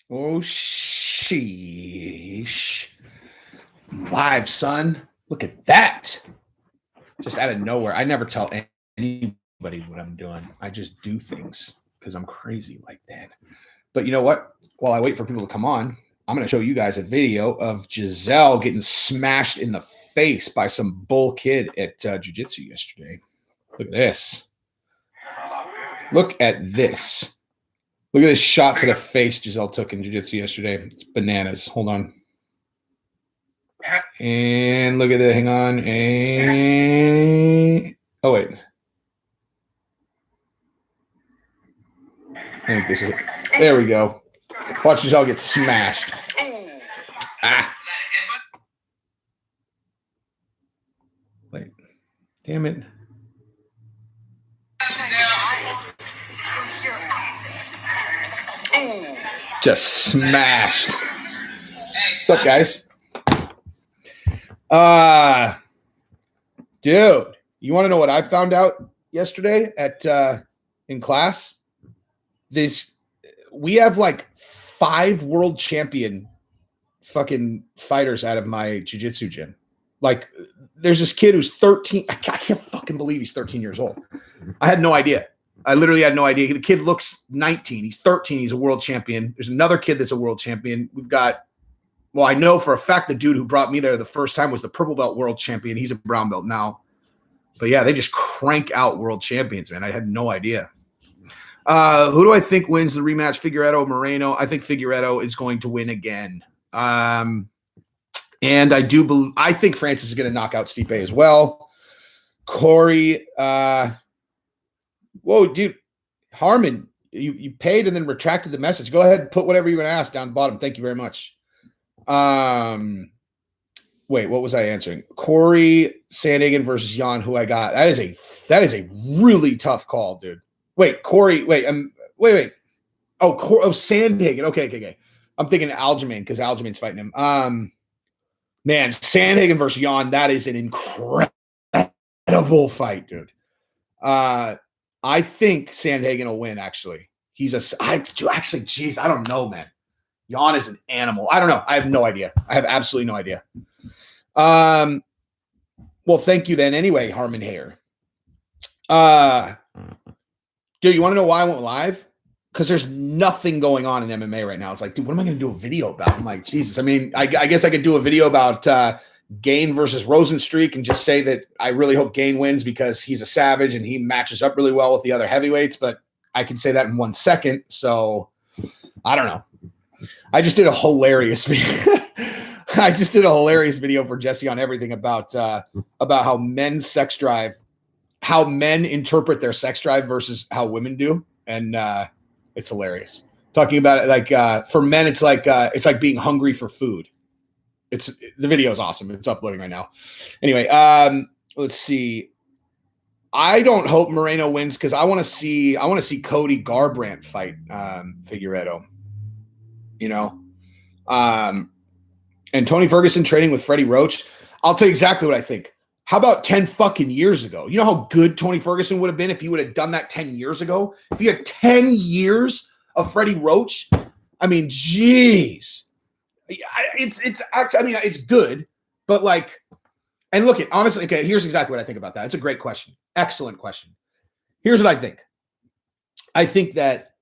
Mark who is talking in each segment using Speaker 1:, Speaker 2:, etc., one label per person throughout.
Speaker 1: Oh, sheesh. Live, son. Look at that. Just out of nowhere. I never tell anybody what I'm doing. I just do things because I'm crazy like that. But you know what? While I wait for people to come on, I'm going to show you guys a video of Giselle getting smashed in the face by some bull kid at jiu-jitsu yesterday. Look at this. Look at this. Look at this shot to the face Giselle took in jiu-jitsu yesterday. It's bananas. Hold on. And look at that. Hang on. And oh, wait. I think this is it. There we go. Watch Giselle get smashed. Ah. Wait. Damn it. Just smashed. What's up, guys? Dude, you want to know what I found out yesterday at in class? We have like 5 world champion fucking fighters out of my jiu-jitsu gym. Like, there's this kid who's 13. I can't fucking believe he's 13 years old. I had no idea. I literally had no idea. The kid looks 19. He's 13. He's a world champion. There's another kid that's a world champion. We've got, well, I know for a fact the dude who brought me there the first time was the purple belt world champion. He's a brown belt now. But yeah, they just crank out world champions, man. I had no idea. Who do I think wins the rematch? Figueiredo, Moreno? I think Figueiredo is going to win again. And I think Francis is going to knock out Stipe as well. Corey, whoa, dude, Harmon, you paid and then retracted the message. Go ahead and put whatever you're going to ask down the bottom. Thank you very much. Wait, what was I answering? Corey Sandhagen versus Jan, who I got. That is a really tough call, dude. Wait, Corey, wait. Oh, Sandhagen. Okay. I'm thinking Aljamain because Aljamain's fighting him. Man, Sandhagen versus Jan, that is an incredible fight, dude. I think Sandhagen will win, actually. I don't know, man. Jan is an animal. I don't know. I have no idea. I have absolutely no idea. Well, thank you then anyway, Harmon Hayer. Dude, you want to know why I went live? Because there's nothing going on in MMA right now. It's like, dude, what am I going to do a video about? I'm like, Jesus. I mean, I guess I could do a video about Gane versus Rosenstreak and just say that I really hope Gane wins because he's a savage and he matches up really well with the other heavyweights, but I can say that in 1 second. So I don't know. I just did a hilarious video. I just did a hilarious video for Jesse on everything about how men's sex drive, how men interpret their sex drive versus how women do. And it's hilarious. Talking about it like for men, it's like being hungry for food. The video is awesome. It's uploading right now. Anyway, let's see. I don't hope Moreno wins because I want to see Cody Garbrandt fight Figueiredo. You know, and Tony Ferguson training with Freddie Roach. I'll tell you exactly what I think. How about 10 fucking years ago? You know how good Tony Ferguson would have been if he would have done that 10 years ago? If he had 10 years of Freddie Roach, I mean, geez. It's actually, I mean, it's good, but like, and look at honestly, okay, here's exactly what I think about that. It's a great question. Excellent question. Here's what I think. I think that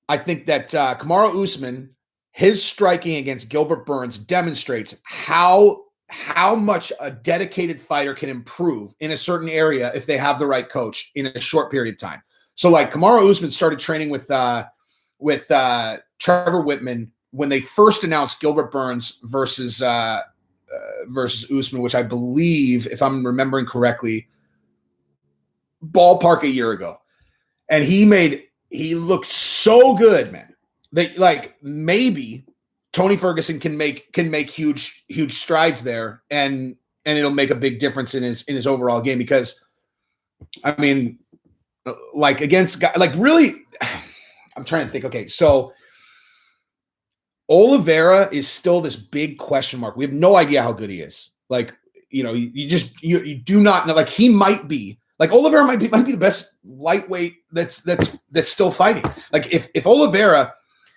Speaker 1: Kamaru Usman, his striking against Gilbert Burns demonstrates how much a dedicated fighter can improve in a certain area if they have the right coach in a short period of time. So like Kamaru Usman started training with Trevor Whitman when they first announced Gilbert Burns versus Usman, which I believe, if I'm remembering correctly, ballpark a year ago. And he looked so good, man. That like maybe Tony Ferguson can make huge strides there, and it'll make a big difference in his overall game. Because I mean, like against like really, I'm trying to think. Okay, so Oliveira is still this big question mark. We have no idea how good he is. Like, you know, you do not know. Like he might be. Like Oliveira might be the best lightweight that's still fighting. Like if Oliveira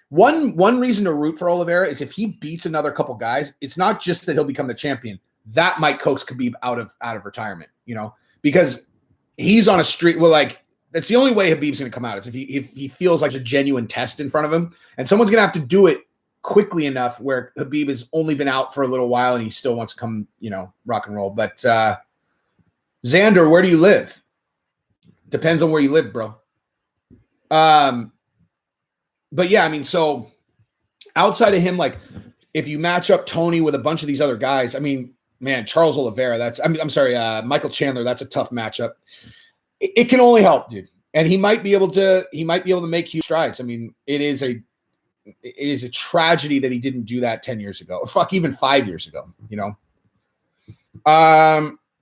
Speaker 1: One reason to root for Oliveira is if he beats another couple guys, it's not just that he'll become the champion. That might coax Khabib out of retirement, because he's on a streak. Well, like that's the only way Khabib's going to come out is if he feels like a genuine test in front of him, and someone's going to have to do it quickly enough where Khabib has only been out for a little while and he still wants to come, rock and roll. But Xander, where do you live? Depends on where you live, bro. But yeah, I mean, so outside of him, like if you match up Tony with a bunch of these other guys, I mean, man, Charles Oliveira, I'm sorry, Michael Chandler, that's a tough matchup. It can only help, dude. And he might be able to make huge strides. I mean, it is a tragedy that he didn't do that 10 years ago. Fuck, even 5 years ago,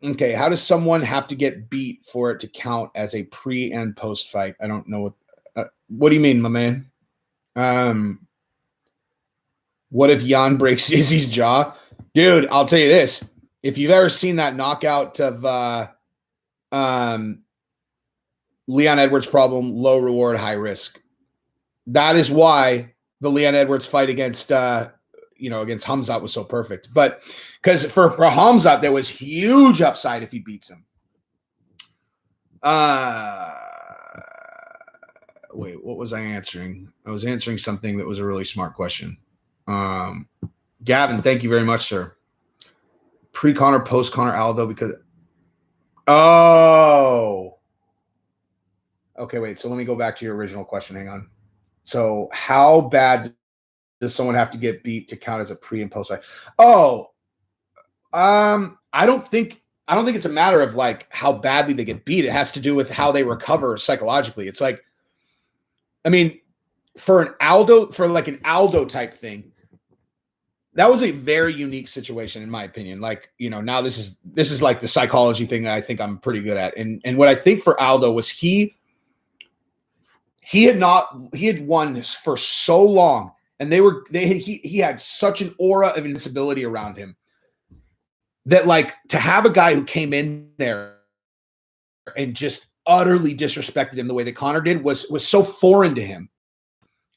Speaker 1: Okay, how does someone have to get beat for it to count as a pre and post fight? I don't know what do you mean, my man? What if Jan breaks Izzy's jaw? Dude, I'll tell you this. If you've ever seen that knockout of Leon Edwards' problem, low reward, high risk. That is why the Leon Edwards fight against Hamzat was so perfect. But because for Hamzat, there was huge upside if he beats him. Wait, what was I answering? I was answering something that was a really smart question. Gavin, thank you very much, sir. Pre-Connor, post-Connor Aldo, because okay, wait. So let me go back to your original question. Hang on. So how bad does someone have to get beat to count as a pre and post fight? I don't think it's a matter of like how badly they get beat. It has to do with how they recover psychologically. It's like, I mean, for an Aldo type thing, that was a very unique situation in my opinion. Like, now this is like the psychology thing that I think I'm pretty good at. And what I think for Aldo was he had won for so long, and he had such an aura of invincibility around him that, like, to have a guy who came in there and just utterly disrespected him the way that Connor did was so foreign to him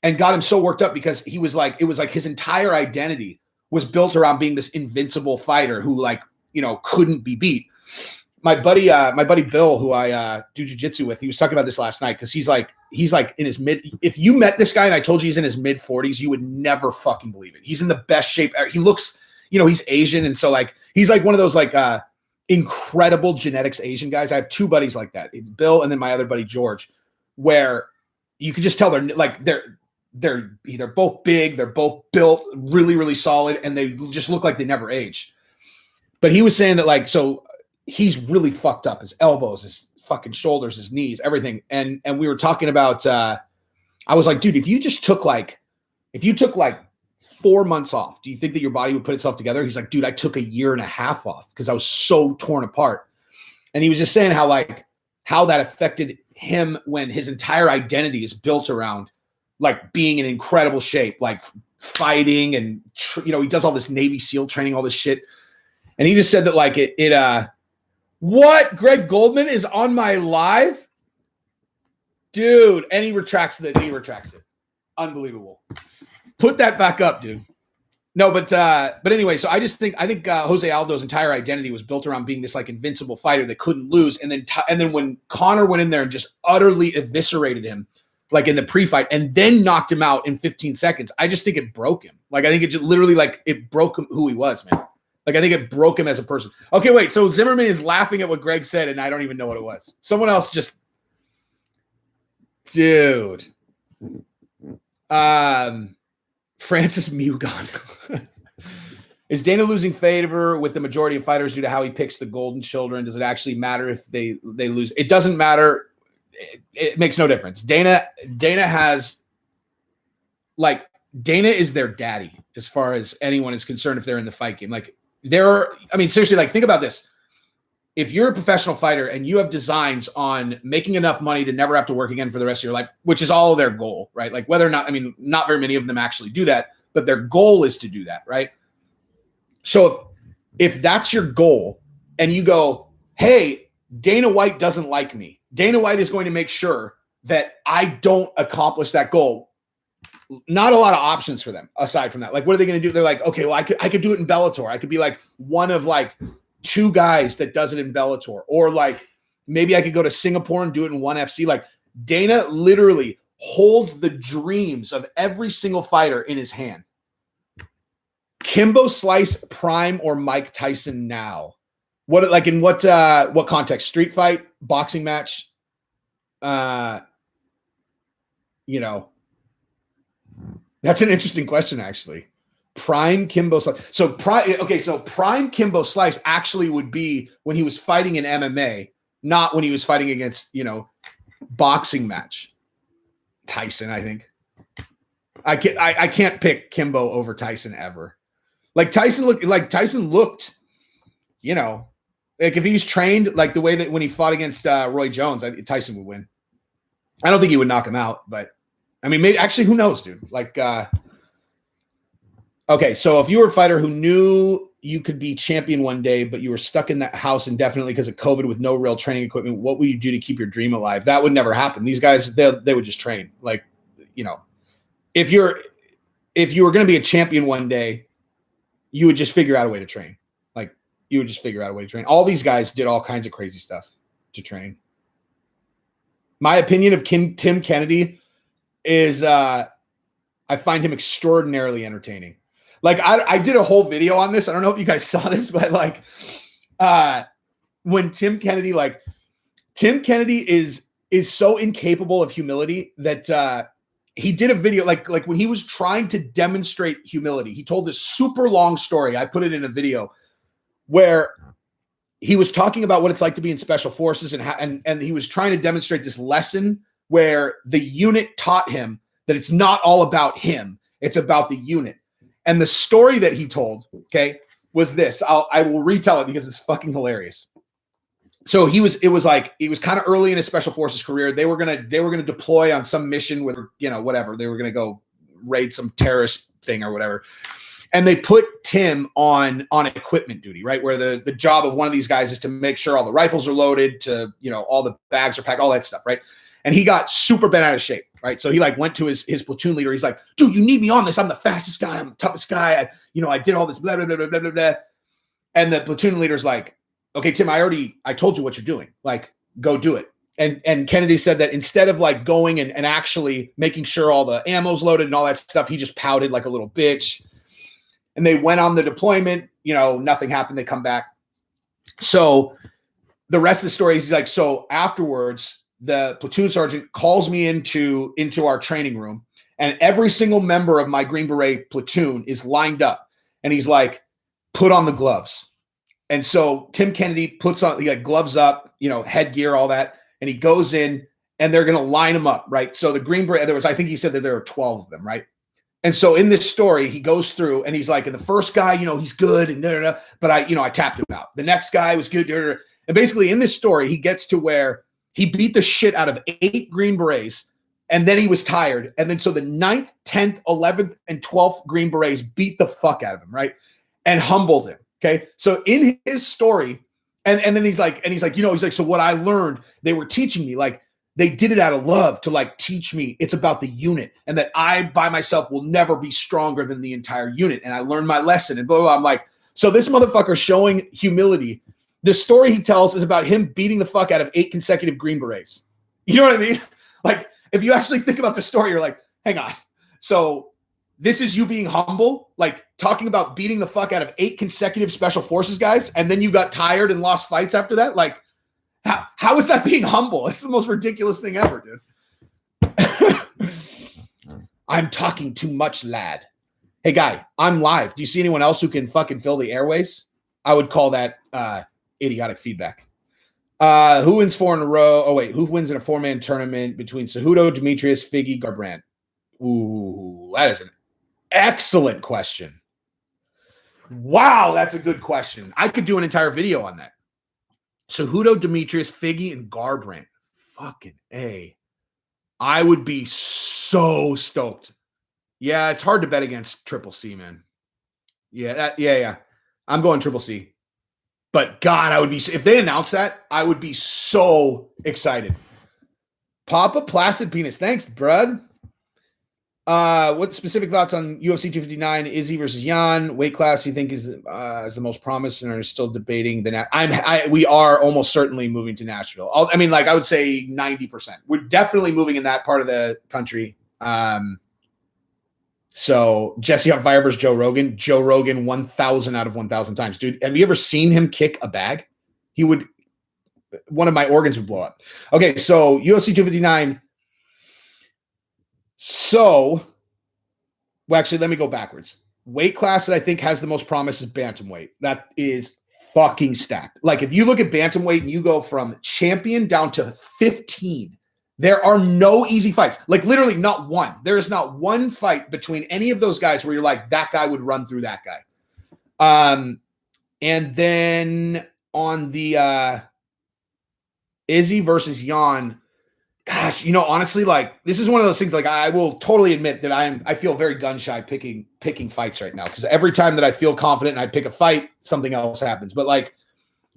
Speaker 1: and got him so worked up, because it was like his entire identity was built around being this invincible fighter who, like, couldn't be beat. My buddy Bill, who I do jiu-jitsu with, he was talking about this last night, because he's like in his if you met this guy and I told you he's in his mid 40s, you would never fucking believe it. He's in the best shape. He looks, he's Asian, and so like he's like one of those like incredible genetics Asian guys. I have two buddies like that, Bill and then my other buddy George, where you could just tell they're either both big, they're both built really, really solid, and they just look like they never age. But he was saying that, like, so he's really fucked up, his elbows, his fucking shoulders, his knees, everything. And we were talking about, I was like, dude, if you took 4 months off, do you think that your body would put itself together? He's like, dude, I took 1.5 years off because I was so torn apart. And he was just saying how that affected him when his entire identity is built around like being in incredible shape, like fighting, and he does all this Navy SEAL training, all this shit. And he just said that like what? Greg Goldman is on my live? Dude, and he retracts it. Unbelievable. Put that back up, dude. No, but anyway, so I think Jose Aldo's entire identity was built around being this like invincible fighter that couldn't lose, and then when Connor went in there and just utterly eviscerated him, like in the pre-fight, and then knocked him out in 15 seconds, I just think it broke him. Like, I think it just literally, like, it broke him who he was, man. Like, I think it broke him as a person. Okay, wait, so Zimmerman is laughing at what Greg said, and I don't even know what it was. Someone else just... Dude. Francis Mugan. Is Dana losing favor with the majority of fighters due to how he picks the golden children? Does it actually matter if they lose? It doesn't matter. It makes no difference. Dana has, like, Dana is their daddy as far as anyone is concerned if they're in the fight game. Like, seriously, like, think about this. If you're a professional fighter and you have designs on making enough money to never have to work again for the rest of your life, which is all their goal, right? Like, whether or not, not very many of them actually do that, but their goal is to do that, right? So if that's your goal and you go, hey, Dana White doesn't like me, Dana White is going to make sure that I don't accomplish that goal. not a lot of options for them aside from that. Like, what are they going to do? They're like, okay, well, I could do it in Bellator. I could be like one of like 2 guys that does it in Bellator, or like maybe I could go to Singapore and do it in ONE FC. Like, Dana literally holds the dreams of every single fighter in his hand. Kimbo Slice prime or Mike Tyson now? What, like, in what context? Street fight, boxing match? You know, that's an interesting question, actually. Prime Kimbo Slice. So prime Kimbo Slice actually would be when he was fighting in MMA, not when he was fighting against, you know, boxing match. Tyson, I think. I can't pick Kimbo over Tyson ever. Like Tyson looked, you know, like if he's trained like the way that when he fought against Roy Jones, Tyson would win. I don't think he would knock him out, but I mean, maybe actually, who knows, dude? Like, okay, so if you were a fighter who knew you could be champion one day, but you were stuck in that house indefinitely because of COVID with no real training equipment, what would you do to keep your dream alive? That would never happen. These guys, they would just train. Like, you know, if you were going to be a champion one day, you would just figure out a way to train. Like, you would just figure out a way to train. All these guys did all kinds of crazy stuff to train. My opinion of Tim Kennedy is I find him extraordinarily entertaining. Like, I did a whole video on this. I don't know if you guys saw this, but like when Tim Kennedy is so incapable of humility that he did a video like when he was trying to demonstrate humility. He told this super long story. I put it in a video where he was talking about what it's like to be in special forces and he was trying to demonstrate this lesson where the unit taught him that it's not all about him. It's about the unit. And the story that he told, okay, was this. I will retell it because it's fucking hilarious. So it was kind of early in his special forces career. They were gonna deploy on some mission with, you know, whatever. They were gonna go raid some terrorist thing or whatever. And they put Tim on equipment duty, right? Where the job of one of these guys is to make sure all the rifles are loaded, to, you know, all the bags are packed, all that stuff, right? And he got super bent out of shape, right? So he like went to his platoon leader. He's like, dude, you need me on this. I'm the fastest guy. I'm the toughest guy. I did all this, blah, blah, blah, blah, blah, blah, blah. And the platoon leader's like, okay, Tim, I told you what you're doing. Like, go do it. And Kennedy said that instead of like going and actually making sure all the ammo's loaded and all that stuff, he just pouted like a little bitch. And they went on the deployment, you know, nothing happened. They come back. So the rest of the story is he's like, so afterwards, the platoon sergeant calls me into our training room, and every single member of my Green Beret platoon is lined up. And he's like, put on the gloves. And so Tim Kennedy puts on, he got gloves up, you know, headgear, all that. And he goes in and they're going to line him up, right? So the Green Beret, I think he said that there were 12 of them, right? And so in this story, he goes through and he's like, and the first guy, you know, he's good and but I tapped him out. The next guy was good. And basically in this story, he gets to where he beat the shit out of 8 Green Berets, and then he was tired. And then so the 9th, 10th, 11th, and 12th Green Berets beat the fuck out of him, right? And humbled him. Okay. So in his story, and then he's like, you know, he's like, so what I learned, they were teaching me, like, they did it out of love to like teach me it's about the unit and that I by myself will never be stronger than the entire unit. And I learned my lesson and blah, blah, blah. I'm like, so this motherfucker showing humility. The story he tells is about him beating the fuck out of 8 consecutive Green Berets. You know what I mean? Like, if you actually think about the story, you're like, hang on. So this is you being humble, like talking about beating the fuck out of 8 consecutive special forces guys, and then you got tired and lost fights after that? Like, how is that being humble? It's the most ridiculous thing ever, dude. I'm talking too much, lad. Hey, guy, I'm live. Do you see anyone else who can fucking fill the airwaves? I would call that idiotic feedback. Who wins 4 in a row? Oh, wait. Who wins in a 4-man tournament between Cejudo, Demetrius, Figgy, Garbrandt? Ooh, that is an excellent question. Wow, that's a good question. I could do an entire video on that. Cejudo, Demetrius, Figgy, and Garbrandt. Fucking A. I would be so stoked. Yeah, it's hard to bet against Triple C, man. Yeah. I'm going Triple C. But God, I would be, if they announce that, I would be so excited. Papa Placid Penis. Thanks, brud. What specific thoughts on UFC 259 Izzy versus Jan? Weight class you think is the most promising, or still debating we are almost certainly moving to Nashville. I mean, like I would say 90%. We're definitely moving in that part of the country. So Jesse on Fire versus Joe Rogan. Joe Rogan 1,000 out of 1,000 times. Dude, have you ever seen him kick a bag? One of my organs would blow up. Okay, so UFC 259. So, well, actually, let me go backwards. Weight class that I think has the most promise is bantamweight. That is fucking stacked. Like, if you look at bantamweight and you go from champion down to 15, there are no easy fights. Like, literally not one. There is not one fight between any of those guys where you're like, that guy would run through that guy. And then on the Izzy versus Jan, gosh, honestly, like this is one of those things. Like I will totally admit that I feel very gun shy picking fights right now, because every time that I feel confident and I pick a fight, something else happens. But like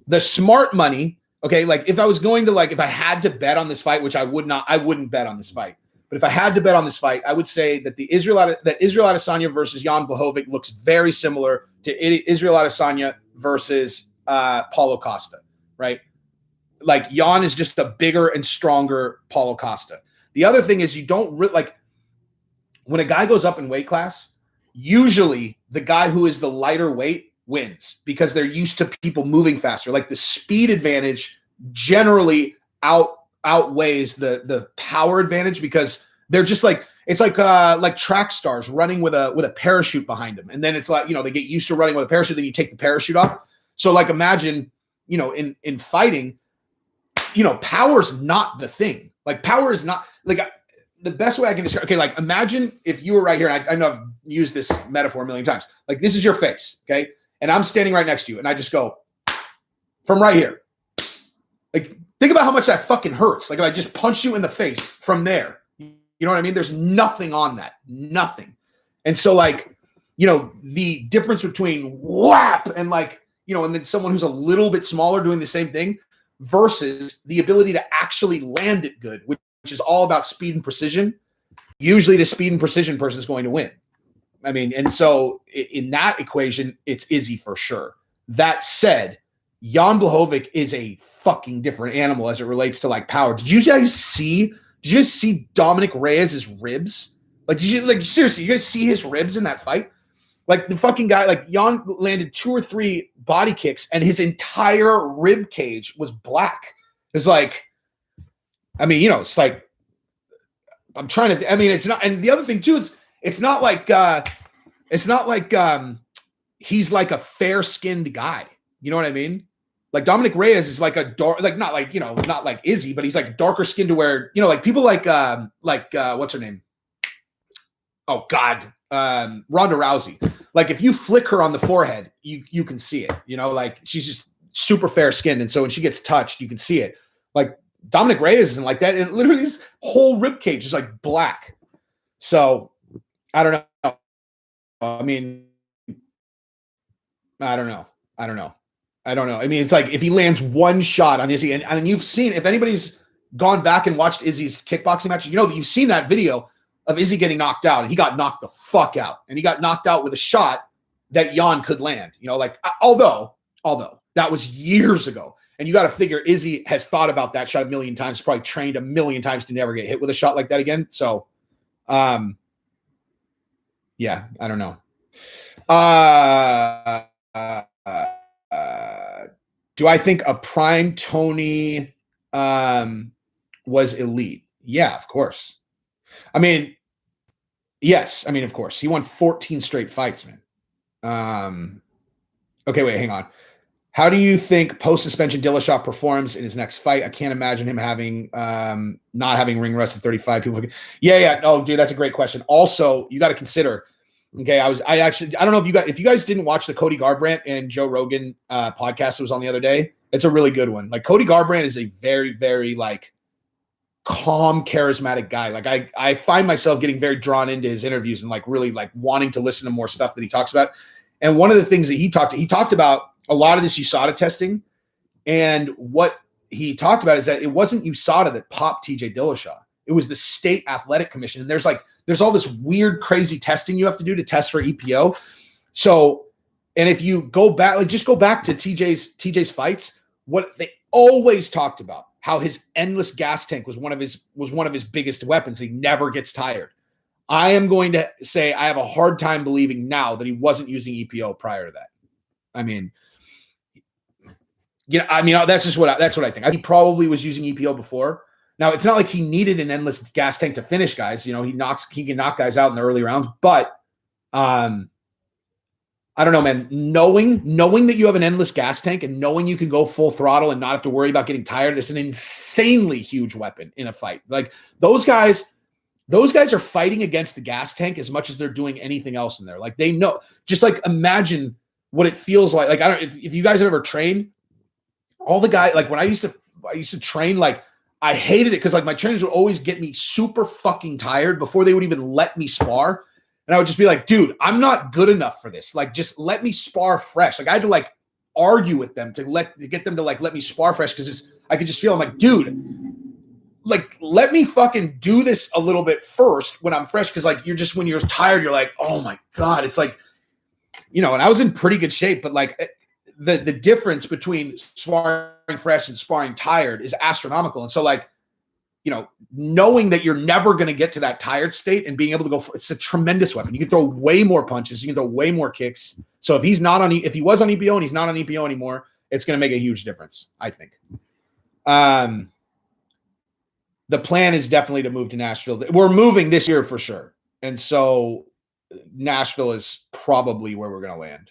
Speaker 1: the smart money, okay, like if I was going to if I had to bet on this fight, which I wouldn't bet on this fight. But if I had to bet on this fight, I would say that Israel Adesanya versus Jan Blachowicz looks very similar to Israel Adesanya versus Paulo Costa, right? Like Jan is just a bigger and stronger Paulo Costa. The other thing is you don't like when a guy goes up in weight class, usually the guy who is the lighter weight wins because they're used to people moving faster. Like the speed advantage generally outweighs the power advantage, because they're just like, it's like track stars running with a parachute behind them. And then it's like, they get used to running with a parachute, then you take the parachute off. So like imagine, in fighting, power's not the thing. Like power is not like the best way I can describe. Okay, like imagine if you were right here, and I know I've used this metaphor a million times. Like this is your face, okay, and I'm standing right next to you, and I just go from right here. Like think about how much that fucking hurts. Like if I just punch you in the face from there, you know what I mean? There's nothing on that, nothing. And so like the difference between whap and and then someone who's a little bit smaller doing the same thing, versus the ability to actually land it good, which is all about speed and precision. Usually the speed and precision person is going to win. I mean, and so in that equation, it's Izzy for sure. That said, Jan Blachowicz is a fucking different animal as it relates to like power. Did you guys see Dominic Reyes' ribs? Like, seriously, you guys see his ribs in that fight? Like the fucking guy, like Jan landed 2 or 3 body kicks and his entire rib cage was black. It's like, I mean, it's like, I'm trying to, I mean, it's not, and the other thing too is it's not like he's like a fair skinned guy. You know what I mean? Like Dominic Reyes is like a dark, like not like, not like Izzy, but he's like darker skinned to where, like people like what's her name? Oh God. Ronda Rousey. Like if you flick her on the forehead, you can see it, like she's just super fair skinned. And so when she gets touched, you can see it. Like Dominic Reyes isn't like that. And literally his whole rib cage is like black. So I don't know. I mean, I don't know. I mean, it's like if he lands one shot on Izzy, and you've seen, if anybody's gone back and watched Izzy's kickboxing match, that you've seen that video of Izzy getting knocked out, and he got knocked the fuck out, and he got knocked out with a shot that Jan could land. Although that was years ago, and you got to figure Izzy has thought about that shot a million times, probably trained a million times to never get hit with a shot like that again. So, yeah, I don't know. Do I think a prime Tony was elite? Yeah, of course. I mean, yes. I mean, of course. He won 14 straight fights, man. Okay, wait, hang on. How do you think post-suspension Dillashaw performs in his next fight? I can't imagine him having not having ring rust at 35. People, yeah. Oh, dude, that's a great question. Also, you got to consider. Okay, I don't know if you guys didn't watch the Cody Garbrandt and Joe Rogan podcast that was on the other day. It's a really good one. Like Cody Garbrandt is a very, very like calm, charismatic guy. Like I find myself getting very drawn into his interviews and like really like wanting to listen to more stuff that he talks about. And one of the things that he talked about a lot of this USADA testing, and what he talked about is that it wasn't USADA that popped TJ Dillashaw. It was the state athletic commission. And there's there's all this weird, crazy testing you have to do to test for EPO. So, and if you go back, like just go back to TJ's fights, what they always talked about, how his endless gas tank was one of his biggest weapons. He never gets tired. I am going to say I have a hard time believing now that he wasn't using EPO prior to that. I mean, that's what I think. I think he probably was using EPO before. Now, it's not like he needed an endless gas tank to finish guys. He can knock guys out in the early rounds, but I don't know, man. Knowing that you have an endless gas tank and knowing you can go full throttle and not have to worry about getting tired is an insanely huge weapon in a fight. Like those guys are fighting against the gas tank as much as they're doing anything else in there. Like they know, just like imagine what it feels like. Like I don't, if you guys have ever trained, all the guys, like when I used to train, like I hated it because like my trainers would always get me super fucking tired before they would even let me spar. And I would just be like, dude, I'm not good enough for this. Like, just let me spar fresh. Like I had to like argue with them to get them to like, let me spar fresh. Cause I could just feel, I'm like, dude, like, let me fucking do this a little bit first when I'm fresh. Cause like, when you're tired, you're like, oh my God, it's like, and I was in pretty good shape, but like the difference between sparring fresh and sparring tired is astronomical. And so like, knowing that you're never going to get to that tired state and being able to go, it's a tremendous weapon. You can throw way more punches. You can throw way more kicks. So if he was on EPO and he's not on EPO anymore, it's going to make a huge difference, I think. The plan is definitely to move to Nashville. We're moving this year for sure. And so Nashville is probably where we're going to land.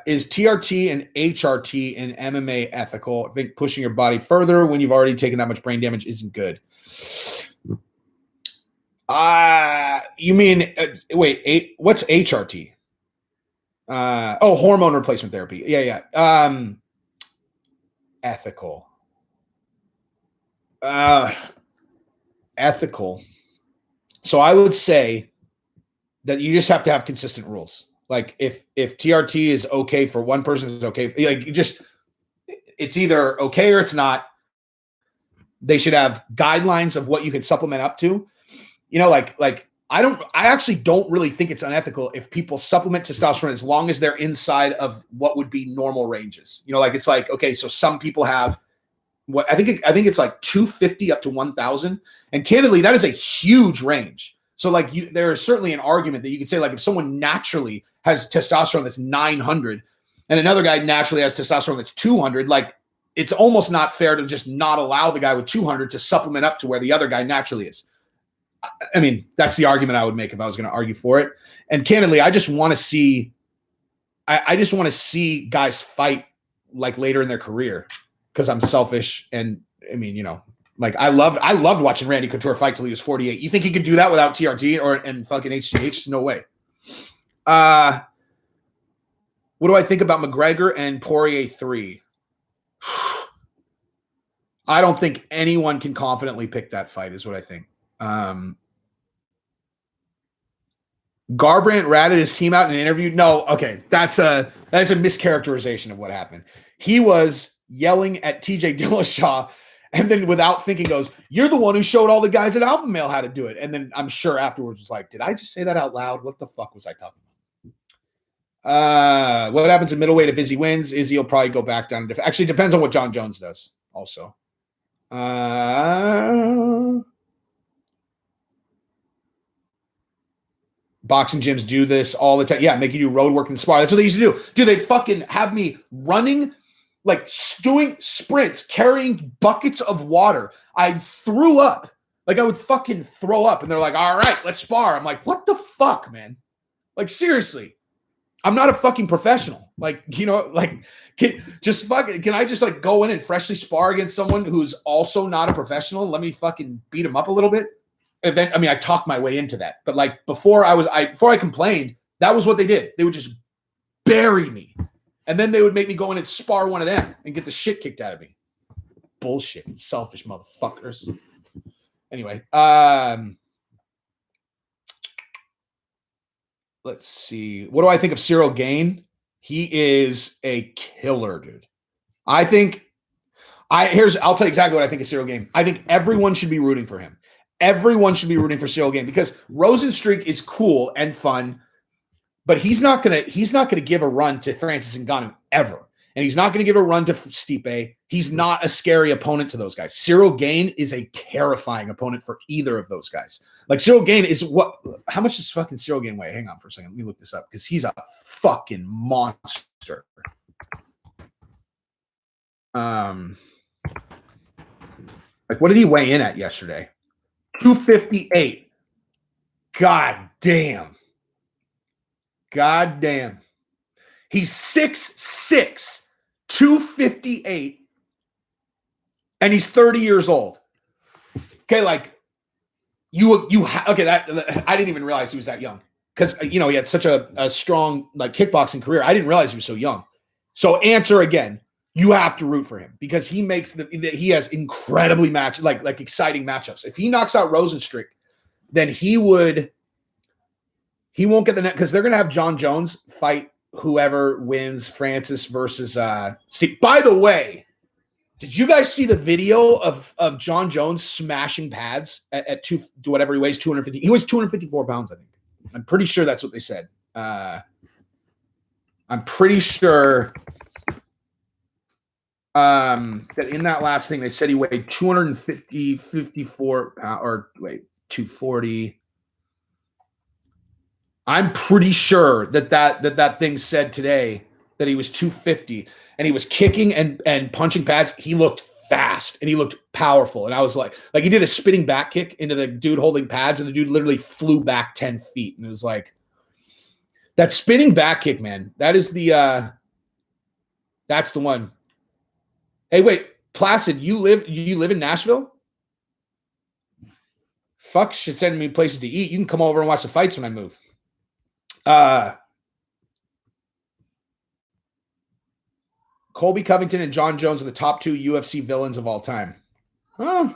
Speaker 1: Is TRT and HRT in MMA ethical? I think pushing your body further when you've already taken that much brain damage isn't good. You mean wait, what's HRT? Hormone replacement therapy. Yeah. Ethical. Ethical. So I would say that you just have to have consistent rules. Like if TRT is okay for one person, it's okay. Like it's either okay or it's not. They should have guidelines of what you can supplement up to. I actually don't really think it's unethical if people supplement testosterone as long as they're inside of what would be normal ranges. It's like, okay, so some people have what I think it's like 250 up to 1,000. And candidly, that is a huge range. So like there is certainly an argument that you could say, like, if someone naturally has testosterone that's 900 and another guy naturally has testosterone that's 200, like it's almost not fair to just not allow the guy with 200 to supplement up to where the other guy naturally is. I mean, that's the argument I would make if I was going to argue for it. And candidly, I just want to see guys fight like later in their career because I'm selfish. And I mean, like I loved watching Randy Couture fight till he was 48. You think he could do that without TRT and fucking HGH? No way. What do I think about McGregor and Poirier 3? I don't think anyone can confidently pick that fight is what I think. Garbrandt ratted his team out in an interview. No. Okay. That is a mischaracterization of what happened. He was yelling at TJ Dillashaw and then without thinking goes, "You're the one who showed all the guys at Alpha Male how to do it." And then I'm sure afterwards was like, did I just say that out loud? What the fuck was I talking about? What happens in middleweight if Izzy wins? Izzy will probably go back down. Actually, it depends on what John Jones does also. Boxing gyms do this all the time. Yeah, make you do road work and spar. That's what they used to do. Dude, they'd fucking have me running, like doing sprints, carrying buckets of water. I threw up. Like I would fucking throw up. And they're like, all right, let's spar. I'm like, what the fuck, man? Like, seriously. I'm not a fucking professional. Like, can I just like go in and freshly spar against someone who's also not a professional? Let me fucking beat him up a little bit. I talked my way into that, but like before I complained, that was what they did. They would just bury me. And then they would make me go in and spar one of them and get the shit kicked out of me. Bullshit. Selfish motherfuckers. Anyway, let's see. What do I think of Cyril Gane? He is a killer, dude. I'll tell you exactly what I think of Cyril Gane. I think everyone should be rooting for him. everyone should be rooting for Cyril Gane because Rosenstreich is cool and fun, but he's not gonna give a run to Francis Ngannou ever. And he's not going to give a run to Stipe. He's not a scary opponent to those guys. Cyril Gane is a terrifying opponent for either of those guys. Like Cyril Gane is what? How much does fucking Cyril Gane weigh? Hang on for a second. Let me look this up because he's a fucking monster. Like what did he weigh in at yesterday? 258. God damn. God damn. He's 6'6", 258, and he's 30 years old. Okay, like okay, that I didn't even realize he was that young because he had such a strong like kickboxing career. I didn't realize he was so young. So answer again, you have to root for him because he makes he has incredibly like exciting matchups. If he knocks out Rosenstreich, then he won't get the net because they're gonna have John Jones fight whoever wins Francis versus Steve. By the way, did you guys see the video of John Jones smashing pads at whatever he weighs, 250? He weighs 254 pounds, I think. I'm pretty sure that's what they said. I'm pretty sure that in that last thing they said he weighed 54 or wait, 240. I'm pretty sure that thing said today that he was 250 and he was kicking and punching pads. He looked fast and he looked powerful. And I was like he did a spinning back kick into the dude holding pads and the dude literally flew back 10 feet. And it was like that spinning back kick, man. That's the one. Hey, wait, Placid, you live in Nashville? Fuck should send me places to eat. You can come over and watch the fights when I move. Colby Covington and John Jones are the top 2 UFC villains of all time. Huh?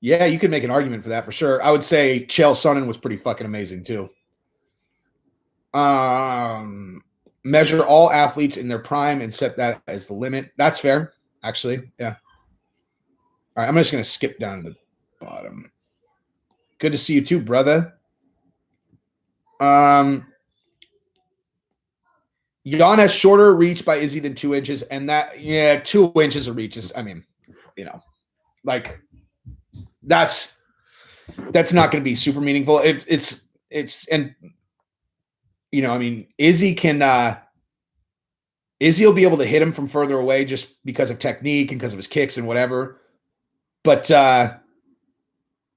Speaker 1: Yeah, you could make an argument for that for sure. I would say Chael Sonnen was pretty fucking amazing too. Measure all athletes in their prime and set that as the limit. That's fair, actually. Yeah. All right, I'm just going to skip down to the bottom. Good to see you too, brother. Jan has shorter reach by Izzy than 2 inches, and 2 inches of reach is, I mean, like that's not going to be super meaningful. It's and I mean, Izzy will be able to hit him from further away just because of technique and because of his kicks and whatever. But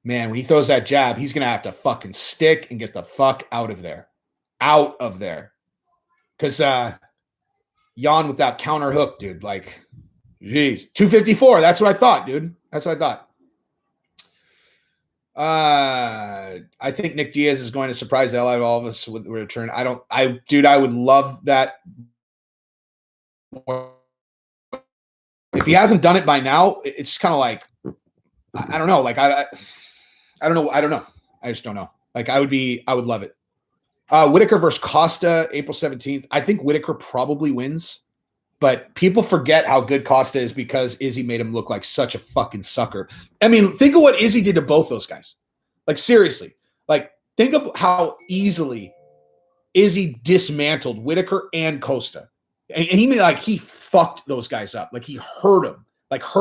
Speaker 1: man, when he throws that jab, he's going to have to fucking stick and get the fuck out of there. Out of there. Because Jan with that counter hook, dude, like, geez. 254, that's what I thought, dude. That's what I thought. I think Nick Diaz is going to surprise the hell out of all of us with the return. I would love that. If he hasn't done it by now, it's kind of like, I don't know. Like, I don't know. I don't know. I just don't know. Like, I would love it. Whitaker versus Costa, April 17th. I think Whitaker probably wins, but people forget how good Costa is because Izzy made him look like such a fucking sucker. I mean, think of what Izzy did to both those guys. Like, seriously. Like, think of how easily Izzy dismantled Whitaker and Costa. And he fucked those guys up. Like, he hurt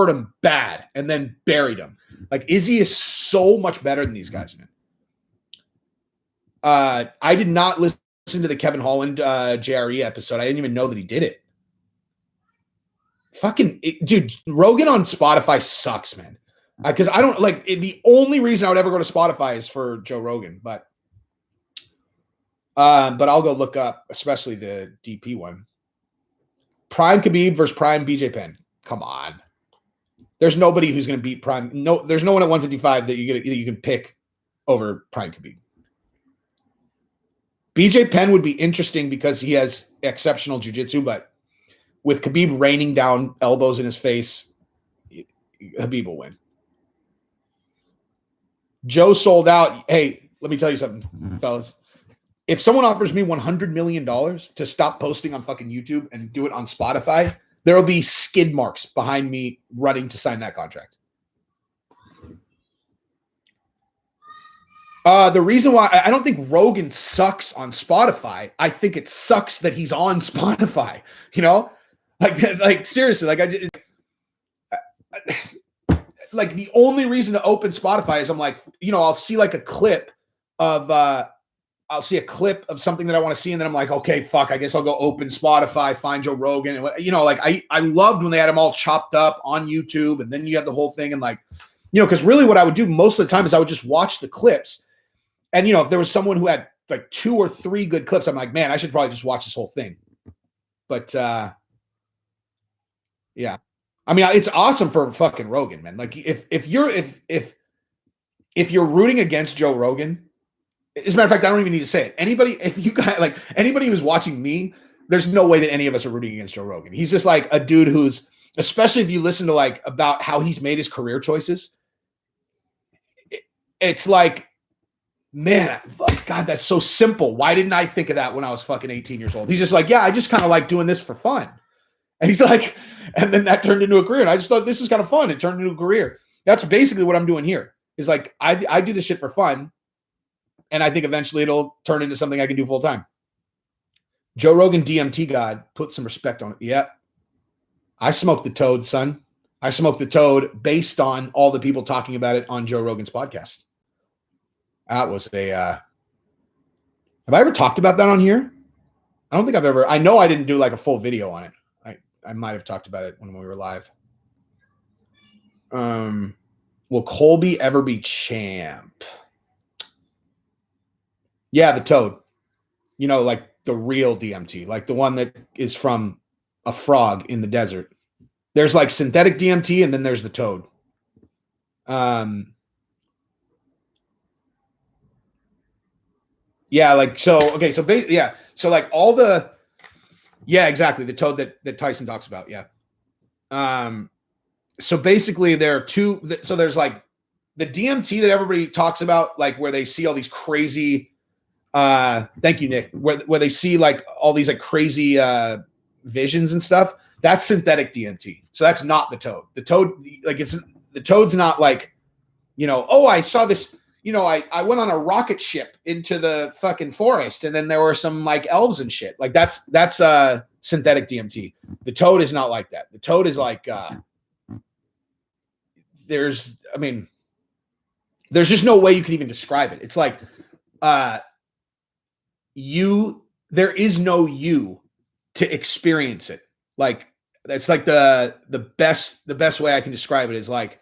Speaker 1: him bad and then buried him. Like, Izzy is so much better than these guys, man. I did not listen to the Kevin Holland JRE episode. I didn't even know that he did it. Dude, Rogan on Spotify sucks, man. Because I don't like the only reason I would ever go to Spotify is for Joe Rogan, but I'll go look up, especially the DP one. Prime Khabib versus Prime BJ Penn. Come on. There's nobody who's going to beat Prime. No, there's no one at 155 that you can pick over Prime Khabib. BJ Penn would be interesting because he has exceptional jiu-jitsu, but with Khabib raining down elbows in his face, Khabib will win. Joe sold out. Hey, let me tell you something, fellas. If someone offers me $100 million to stop posting on fucking YouTube and do it on Spotify, there will be skid marks behind me running to sign that contract. The reason why I don't think Rogan sucks on Spotify, I think it sucks that he's on Spotify, you know, like seriously, like like the only reason to open Spotify is I'm like, you know, I'll see like a clip of, I'll see a clip of something that I want to see. And then I'm like, okay, fuck, I guess I'll go open Spotify, find Joe Rogan. And, you know, like I loved when they had them all chopped up on YouTube. And then you had the whole thing. And like, you know, because really what I would do most of the time is I would just watch the clips. And, you know, if there was someone who had like 2 or 3 good clips, I'm like, man, I should probably just watch this whole thing. But yeah, I mean, it's awesome for fucking Rogan, man. Like if you're rooting against Joe Rogan, as a matter of fact, I don't even need to say it. Anybody, if you guys like anybody who's watching me, there's no way that any of us are rooting against Joe Rogan. He's just like a dude who's, especially if you listen to like about how he's made his career choices, it's like, man, God, that's so simple. Why didn't I think of that when I was fucking 18 years old? He's just like, yeah, I just kind of like doing this for fun. And he's like, and then that turned into a career. And I just thought this was kind of fun. It turned into a career. That's basically what I'm doing here. Is like, I do this shit for fun. And I think eventually it'll turn into something I can do full time. Joe Rogan, DMT God, put some respect on it. Yep. I smoked the toad, son. I smoked the toad based on all the people talking about it on Joe Rogan's podcast. That was a, have I ever talked about that on here? I don't think I've ever, I know I didn't do like a full video on it. I might have talked about it when we were live. Will Colby ever be champ? Yeah, the toad. You know, like the real DMT, like the one that is from a frog in the desert. There's like synthetic DMT and then there's the toad. Yeah, like so. Okay, so yeah, so like all the, yeah, exactly, the toad that Tyson talks about. Yeah. So basically, there are two. So there's like the DMT that everybody talks about, like where they see all these crazy. Thank you, Nick. Where they see like all these like crazy visions and stuff. That's synthetic DMT. So that's not the toad. The toad, like the toad's not like, you know, oh, I saw this. You know, I went on a rocket ship into the fucking forest and then there were some like elves and shit. Like that's synthetic DMT. The toad is not like that. The toad is like, there's just no way you can even describe it. It's like, there is no you to experience it. Like, that's like the best way I can describe it is like,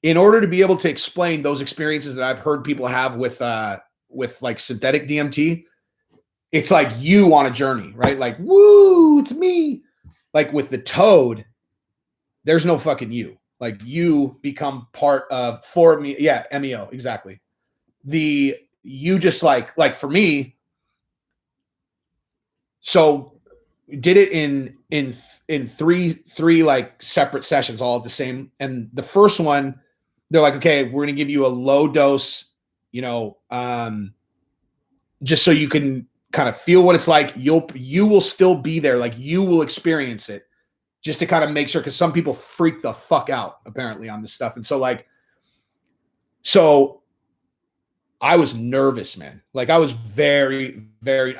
Speaker 1: in order to be able to explain those experiences that I've heard people have with like synthetic DMT, it's like you on a journey, right? Like, woo, it's me. Like with the toad, there's no fucking you. Like you become part of for me. Yeah, MEO, exactly. You just like for me. So did it in three like separate sessions, all at the same. And the first one, they're like, okay, we're going to give you a low dose, you know, just so you can kind of feel what it's like. You will still be there. Like you will experience it just to kind of make sure. Cause some people freak the fuck out apparently on this stuff. And so so I was nervous, man. Like I was very, very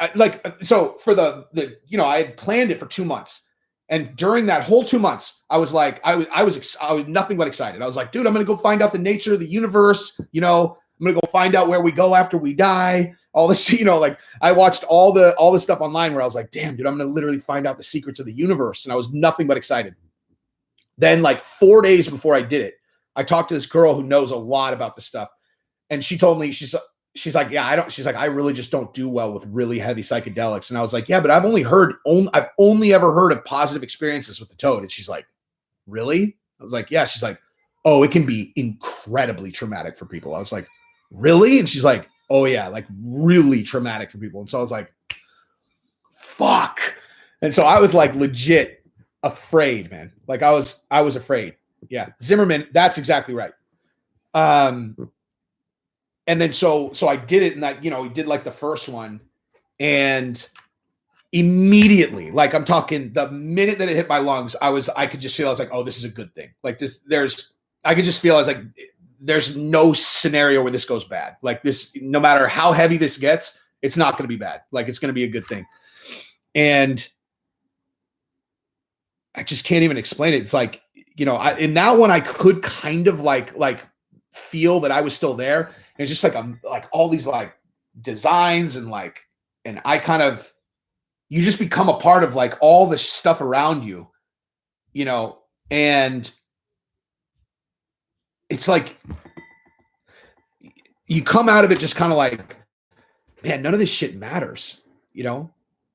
Speaker 1: so for the, you know, I had planned it for 2 months. And during that whole 2 months, I was like, I was nothing but excited. I was like, dude, I'm going to go find out the nature of the universe. You know, I'm going to go find out where we go after we die. All this, you know, like I watched all the stuff online where I was like, damn, dude, I'm going to literally find out the secrets of the universe. And I was nothing but excited. Then like 4 days before I did it, I talked to this girl who knows a lot about this stuff. And she told me, she's like, yeah, she's like, I really just don't do well with really heavy psychedelics. And I was like, yeah, but I've only ever heard of positive experiences with the toad. And she's like, really? I was like, yeah. She's like, oh, it can be incredibly traumatic for people. I was like, really? And she's like, oh yeah, like really traumatic for people. And so I was like, fuck. And so I was like legit afraid, man. Like I was afraid. Yeah. Zimmerman, that's exactly right. And then so I did it, and that, you know, we did like the first one, and immediately, like I'm talking the minute that it hit my lungs, I could just feel, I was like, oh, this is a good thing. Like this, I could just feel, I was like, there's no scenario where this goes bad. Like this, no matter how heavy this gets, it's not going to be bad. Like it's going to be a good thing. And I just can't even explain it. It's like, in that one, I could kind of like feel that I was still there. And it's just like, I'm like all these like designs and I kind of, you just become a part of like all the stuff around you, and it's like, you come out of it just kind of like, man, none of this shit matters,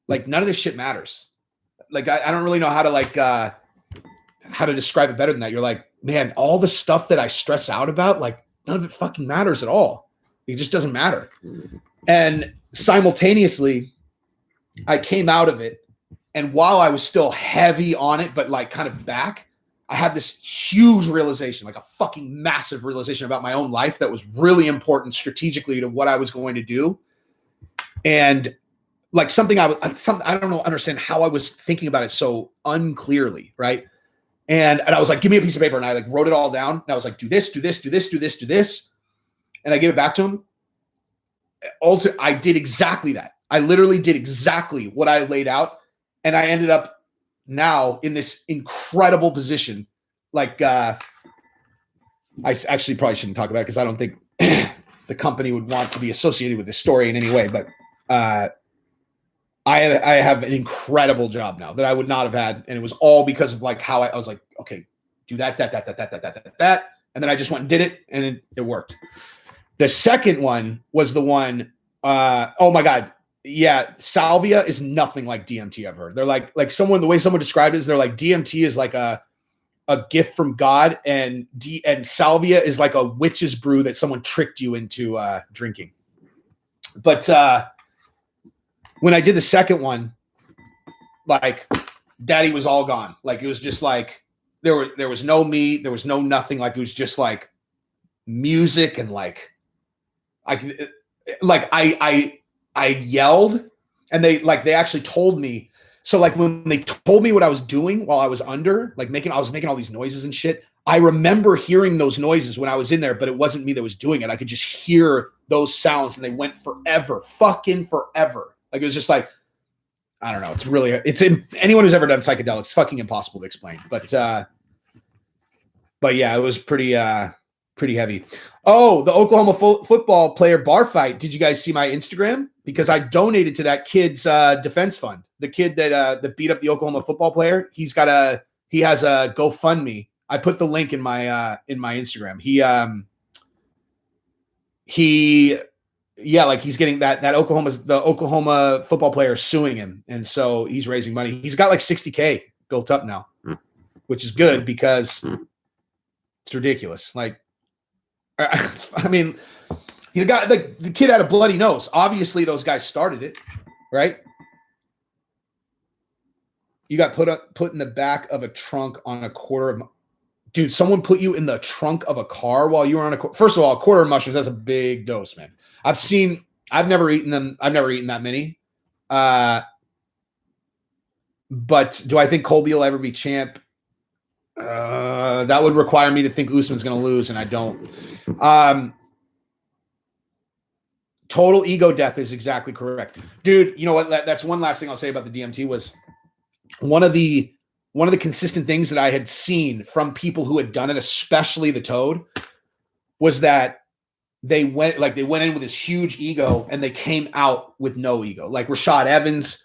Speaker 1: like none of this shit matters. Like, I don't really know how to how to describe it better than that. You're like, man, all the stuff that I stress out about, like none of it fucking matters at all. It just doesn't matter. And simultaneously, I came out of it. And while I was still heavy on it, but like kind of back, I had this huge realization, like a fucking massive realization about my own life that was really important strategically to what I was going to do. And like something I don't know, understand how I was thinking about it so unclearly, right? And I was like, give me a piece of paper, and I like wrote it all down. And I was like, do this, do this, do this, do this, do this. And I gave it back to him. Also, I did exactly that. I literally did exactly what I laid out. And I ended up now in this incredible position. Like, I actually probably shouldn't talk about it because I don't think the company would want to be associated with this story in any way. But I have an incredible job now that I would not have had. And it was all because of like how I was like, okay, do that. And then I just went and did it, and it worked. The second one was the one, oh my God. Yeah, salvia is nothing like DMT I've heard. They're like the way someone described it is they're like DMT is like a gift from God, and salvia is like a witch's brew that someone tricked you into drinking. But when I did the second one, like daddy was all gone. Like it was just like there was no me, there was no nothing. Like it was just like music and I yelled, and they actually told me. So like when they told me what I was doing while I was under, like I was making all these noises and shit. I remember hearing those noises when I was in there, but it wasn't me that was doing it. I could just hear those sounds, and they went forever, fucking forever. Like it was just like, I don't know. Anyone who's ever done psychedelics, it's fucking impossible to explain. But yeah, it was pretty heavy. Oh, the Oklahoma football player bar fight. Did you guys see my Instagram? Because I donated to that kid's defense fund. The kid that beat up the Oklahoma football player. He has a GoFundMe. I put the link in my Instagram. He's getting that Oklahoma football player suing him, and so he's raising money. He's got like 60K built up now, which is good because it's ridiculous. Like, I mean, the kid had a bloody nose. Obviously, those guys started it, right? You got put in the back of a trunk on a quarter of. Dude, someone put you in the trunk of a car while you were on first of all, a quarter of mushrooms, that's a big dose, man. I've never eaten them. I've never eaten that many. But do I think Colby will ever be champ? That would require me to think Usman's going to lose, and I don't. Total ego death is exactly correct. Dude, you know what? That's one last thing I'll say about the DMT was one of the consistent things that I had seen from people who had done it, especially the Toad, was that they went in with this huge ego and they came out with no ego. Like Rashad Evans,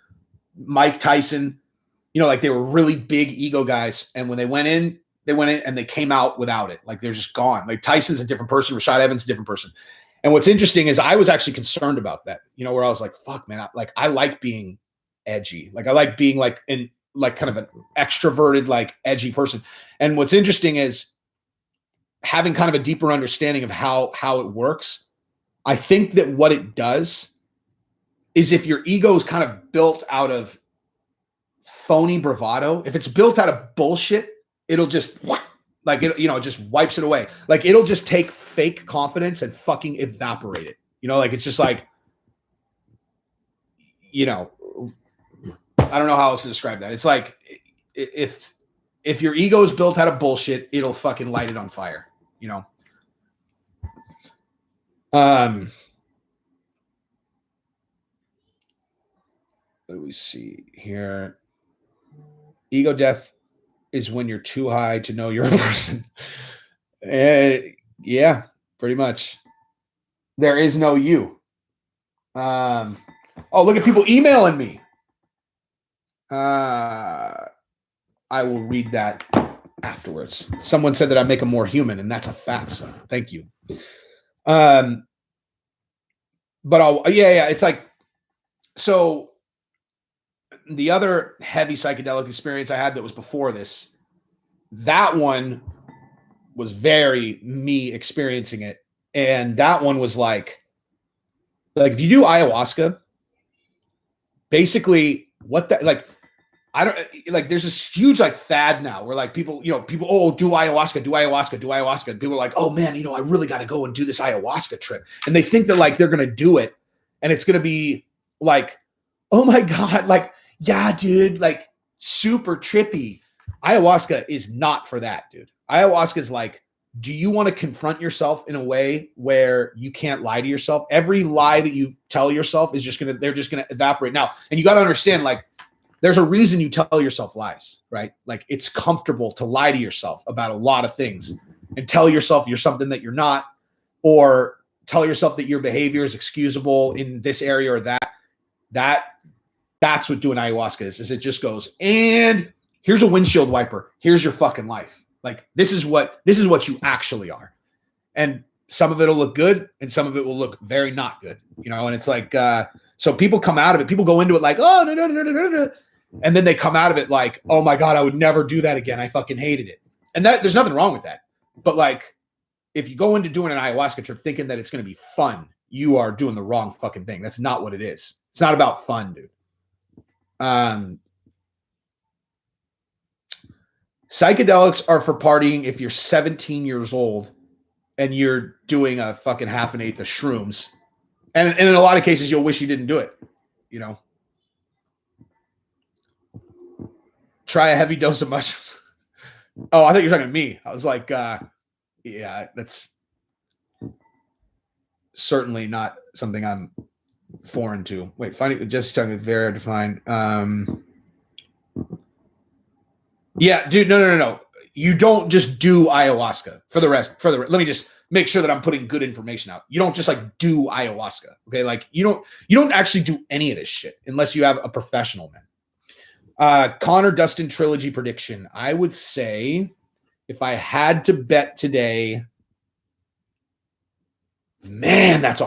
Speaker 1: Mike Tyson, like they were really big ego guys. And when they went in and they came out without it. Like they're just gone. Like Tyson's a different person. Rashad Evans a different person. And what's interesting is I was actually concerned about that, where I was like, fuck, man, I like being edgy. Like I like being like kind of an extroverted, like edgy person. And what's interesting is having kind of a deeper understanding of how it works. I think that what it does is if your ego is kind of built out of phony bravado, if it's built out of bullshit, it'll just it just wipes it away. Like it'll just take fake confidence and fucking evaporate it. Like it's just like, I don't know how else to describe that. It's like if your ego is built out of bullshit, it'll fucking light it on fire. What do we see here? Ego death is when you're too high to know you're a person. Yeah, pretty much. There is no you. Oh, look at people emailing me. I will read that afterwards. Someone said that I make them more human, and that's a fact. So thank you. But it's like, so the other heavy psychedelic experience I had that was before this, that one was very me experiencing it. And that one was like if you do ayahuasca, basically what that, like, I don't like, there's this huge like fad now where like people, oh, do ayahuasca. And people are like, oh man, I really got to go and do this ayahuasca trip. And they think that like, they're going to do it and it's going to be like, oh my God, like, yeah, dude, like super trippy. Ayahuasca is not for that, dude. Ayahuasca is like, do you want to confront yourself in a way where you can't lie to yourself? Every lie that you tell yourself is they're just going to evaporate now. And you got to understand, like, there's a reason you tell yourself lies, right? Like, it's comfortable to lie to yourself about a lot of things and tell yourself you're something that you're not, or tell yourself that your behavior is excusable in this area or that. That's what doing ayahuasca is it just goes, and here's a windshield wiper. Here's your fucking life. Like, this is what you actually are. And some of it will look good and some of it will look very not good, and it's like, so people come out of it, people go into it like, oh, no. And then they come out of it like, oh my God, I would never do that again. I fucking hated it. And that there's nothing wrong with that. But like, if you go into doing an ayahuasca trip thinking that it's going to be fun, you are doing the wrong fucking thing. That's not what it is. It's not about fun, dude. Psychedelics are for partying if you're 17 years old and you're doing a fucking half an eighth of shrooms. And in a lot of cases, you'll wish you didn't do it, Try a heavy dose of mushrooms. Oh, I thought you were talking to me. I was like, yeah, that's certainly not something I'm foreign to. Wait, finding just talking very defined. Yeah, dude, no. You don't just do ayahuasca. For the rest, let me just make sure that I'm putting good information out. You don't just like do ayahuasca. Okay, like you don't actually do any of this shit unless you have a professional, man. Connor Dustin trilogy prediction. I would say if I had to bet today, man, it's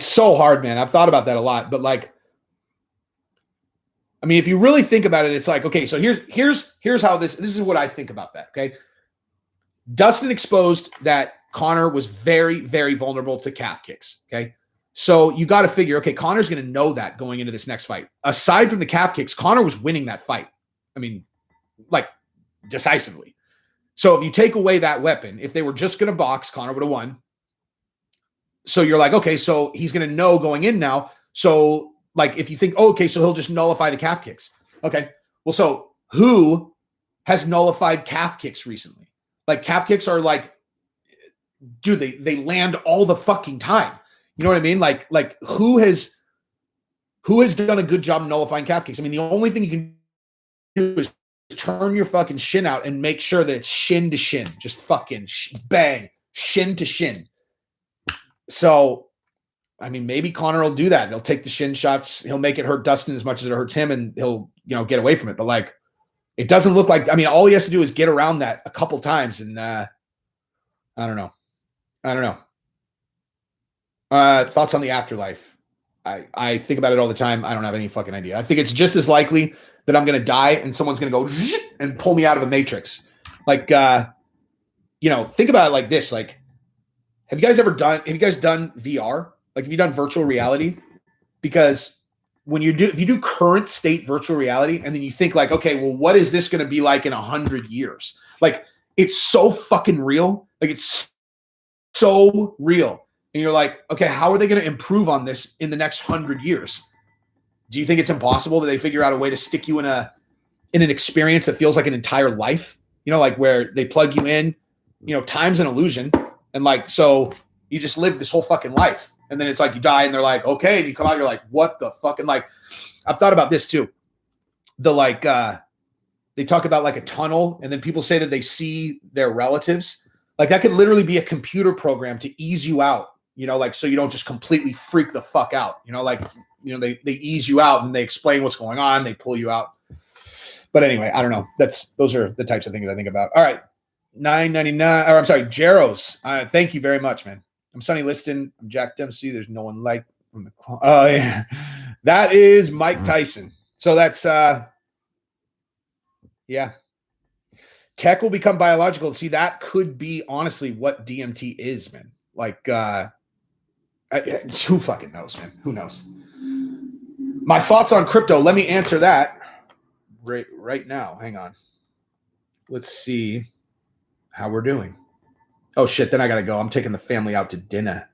Speaker 1: so hard, man. I've thought about that a lot, but like, I mean, if you really think about it, it's like, okay, so here's how this is what I think about that. Okay. Dustin exposed that Connor was very, very vulnerable to calf kicks. Okay. So you got to figure, okay, Connor's going to know that going into this next fight. Aside from the calf kicks, Connor was winning that fight. I mean, like, decisively. So if you take away that weapon, if they were just going to box, Connor would have won. So you're like, okay, so he's going to know going in now. So like, if you think, oh, okay, so he'll just nullify the calf kicks. Okay. Well, so who has nullified calf kicks recently? Like, calf kicks are like, dude, they land all the fucking time. You know what I mean? Like who has done a good job nullifying calf kicks? I mean, the only thing you can do is turn your fucking shin out and make sure that it's shin to shin, just fucking bang, shin to shin. So, I mean, maybe Connor will do that. He'll take the shin shots. He'll make it hurt Dustin as much as it hurts him, and he'll, get away from it. But like, it doesn't look like, I mean, all he has to do is get around that a couple times. And I don't know. Thoughts on the afterlife. I think about it all the time. I don't have any fucking idea. I think it's just as likely that I'm going to die and someone's going to go and pull me out of a matrix. Like, think about it like this. Like, have you guys done VR? Like, have you done virtual reality? Because if you do current state virtual reality, and then you think like, okay, well, what is this going to be like in 100 years? Like, it's so fucking real. Like, it's so real. And you're like, okay, how are they going to improve on this in the next 100 years? Do you think it's impossible that they figure out a way to stick you in an experience that feels like an entire life? Like where they plug you in, time's an illusion. And like, so you just live this whole fucking life. And then it's like you die and they're like, okay. And you come out, you're like, what the fucking, like, I've thought about this too. The like, they talk about like a tunnel and then people say that they see their relatives. Like that could literally be a computer program to ease you out, you know, like, so you don't just completely freak the fuck out, you know, like, you know, they ease you out and they explain what's going on. They pull you out. But anyway, I don't know. Those are the types of things I think about. All right. $9.99, or I'm sorry, Jaros. Thank you very much, man. I'm Sonny Liston. I'm Jack Dempsey. There's no one like from the. Oh yeah, that is Mike Tyson. So that's yeah. Tech will become biological. See, that could be honestly what DMT is, man. Like, who fucking knows, man? Who knows? My thoughts on crypto. Let me answer that right now. Hang on. Let's see how we're doing. Oh shit, then I gotta go. I'm taking the family out to dinner.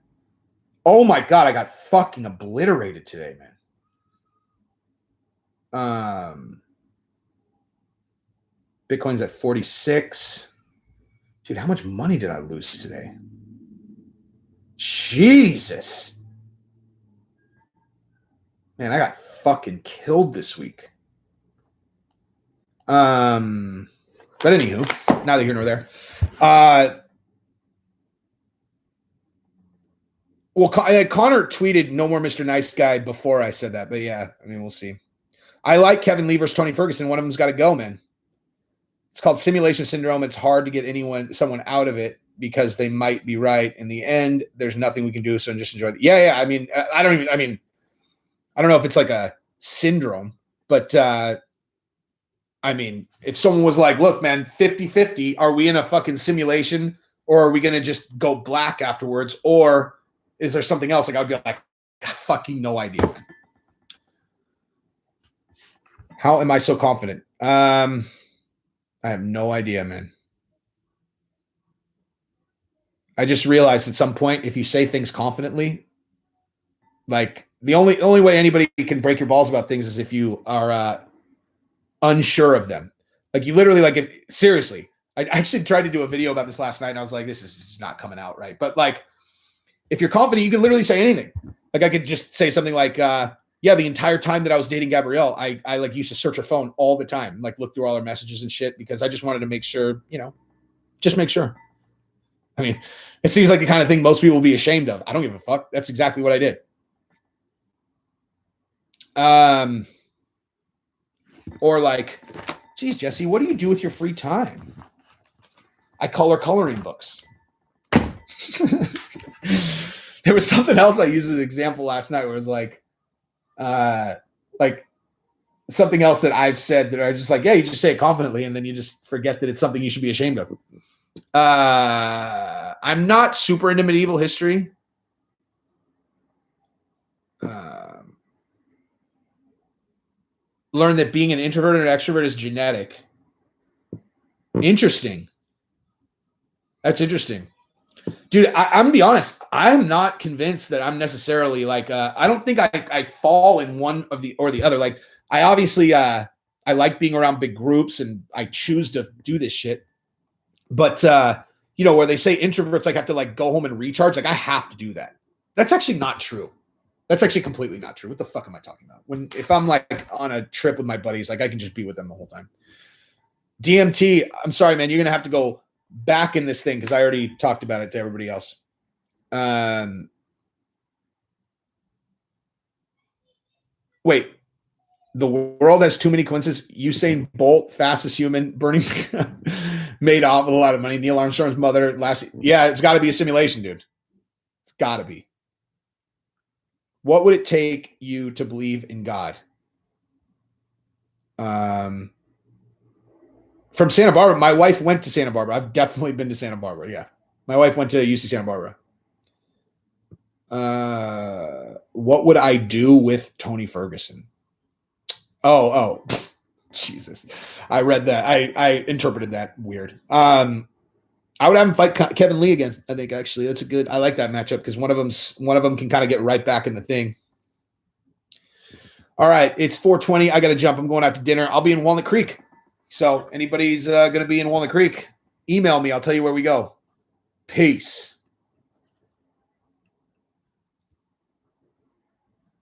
Speaker 1: Oh my God, I got fucking obliterated today, man. Bitcoin's at 46. Dude, how much money did I lose today? Jesus. Man, I got fucking killed this week. But anywho, neither here nor there. Well, Connor tweeted no more Mr. Nice Guy before I said that, but yeah, I mean, we'll see. I like Kevin Lee versus Tony Ferguson. One of them's got to go, man. It's called simulation syndrome. It's hard to get someone out of it because they might be right. In the end, there's nothing we can do. So just enjoy it. Yeah. I mean, I don't know if it's like a syndrome, but I mean, if someone was like, look, man, 50-50, are we in a fucking simulation or are we going to just go black afterwards? Or is there something else? Like, I would be like, fucking no idea. How am I so confident? I have no idea, man. I just realized at some point, if you say things confidently, like the only way anybody can break your balls about things is if you are unsure of them. Like you literally, like if seriously, I actually tried to do a video about this last night and I was like, this is just not coming out right. But like, if you're confident, you can literally say anything. Like I could just say something like, yeah, the entire time that I was dating Gabrielle, I like used to search her phone all the time, like look through all her messages and shit, because I just wanted to make sure, you know, just make sure. I mean, it seems like the kind of thing most people will be ashamed of. I don't give a fuck. That's exactly what I did. Or like, geez, Jesse, what do you do with your free time? I color coloring books. There was something else I used as an example last night where it was like something else that I've said that I just like, yeah, you just say it confidently and then you just forget that it's something you should be ashamed of. I'm not super into medieval history. Learned that being an introvert and an extrovert is genetic. Interesting. That's interesting. Dude, I'm gonna be honest. I'm not convinced that I'm necessarily like I don't think I fall in one of the or the other. Like I obviously I like being around big groups and I choose to do this shit. But you know, where they say introverts like have to like go home and recharge, like I have to do that. That's actually not true. That's actually completely not true. What the fuck am I talking about? If I'm like on a trip with my buddies, like I can just be with them the whole time. DMT, I'm sorry, man, you're gonna have to go back in this thing because I already talked about it to everybody else. Wait, the world has too many coincidences. Usain Bolt, fastest human, Bernie made off with a lot of money. Neil Armstrong's mother, yeah, it's got to be a simulation, dude. It's got to be. What would it take you to believe in God? From Santa Barbara, my wife went to Santa Barbara. I've definitely been to Santa Barbara. Yeah. My wife went to UC Santa Barbara. What would I do with Tony Ferguson? Oh, Jesus. I read that. I interpreted that weird. I would have him fight Kevin Lee again. I think actually that's I like that matchup because one of them can kind of get right back in the thing. All right. It's 4:20. I got to jump. I'm going out to dinner. I'll be in Walnut Creek. So anybody's going to be in Walnut Creek, email me. I'll tell you where we go. Peace.